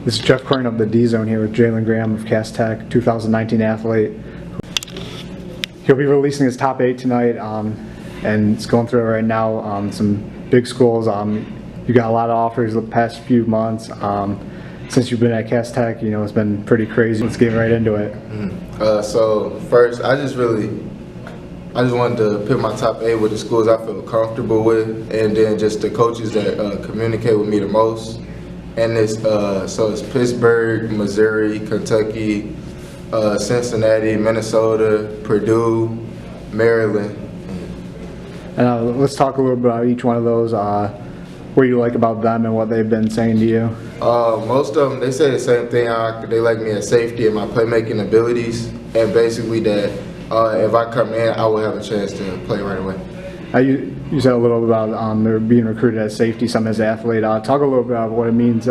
This is Jeff Coyne of the D-Zone here with Jalen Graham of Cass Tech, 2019 athlete. He'll be releasing his top 8 tonight, and it's going through it right now. Some big schools. You got a lot of offers the past few months. Since you've been at Cass Tech, you know, it's been pretty crazy. Let's get right into it. So first, I just wanted to pick my top 8 with the schools I feel comfortable with, and then just the coaches that communicate with me the most. And so it's Pittsburgh, Missouri, Kentucky, Cincinnati, Minnesota, Purdue, Maryland. And let's talk a little bit about each one of those. What you like about them and what they've been saying to you? Most of them, they say the same thing. They like me at safety and my playmaking abilities, and basically that if I come in, I will have a chance to play right away. You said a little about they're being recruited as safety, some as athlete. Talk a little bit about what it means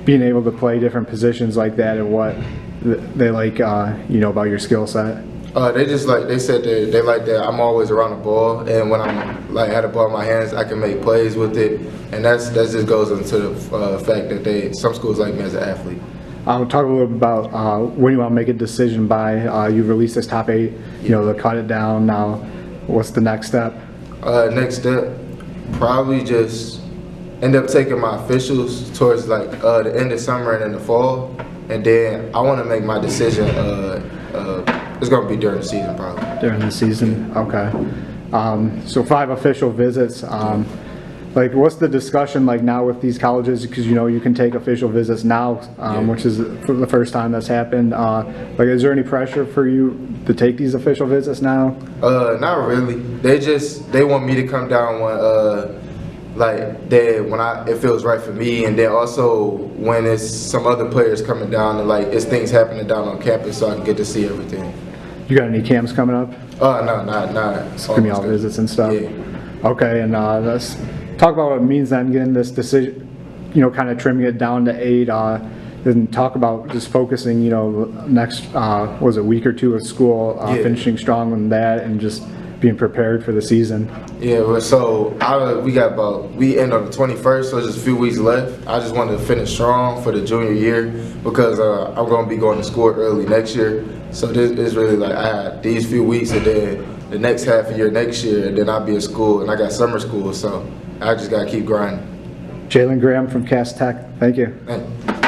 being able to play different positions like that, and what they like, you know, about your skill set. They said they like that I'm always around the ball, and when I'm had the ball in my hands, I can make plays with it, and that just goes into the fact that some schools like me as an athlete. Talk a little bit about when you want to make a decision by. You release this top 8, you know, to cut it down. Now, what's the next step? Next step, probably just end up taking my officials towards the end of summer and in the fall, and then I want to make my decision. It's going to be during the season, probably. During the season, okay. So 5 official visits. What's the discussion like now with these colleges? Because you know you can take official visits now, which is for the first time that's happened. Is there any pressure for you to take these official visits now? Not really. They want me to come down when it feels right for me, and then also when it's some other players coming down and it's things happening down on campus, so I can get to see everything. You got any camps coming up? No, not. It's gonna be all visits and stuff. Yeah. Okay, and let's talk about what it means then getting this decision, you know, kind of trimming it down to 8, and talk about just focusing, you know, next was a week or 2 of school, finishing strong on that, and just being prepared for the season. Yeah, so we end on the 21st, so just a few weeks left. I just wanted to finish strong for the junior year because I'm going to be going to school early next year. So this is really I had these few weeks, and then the next half a year next year, and then I'll be at school, and I got summer school, so I just got to keep grinding. Jalen Graham from Cass Tech, thank you. Thanks.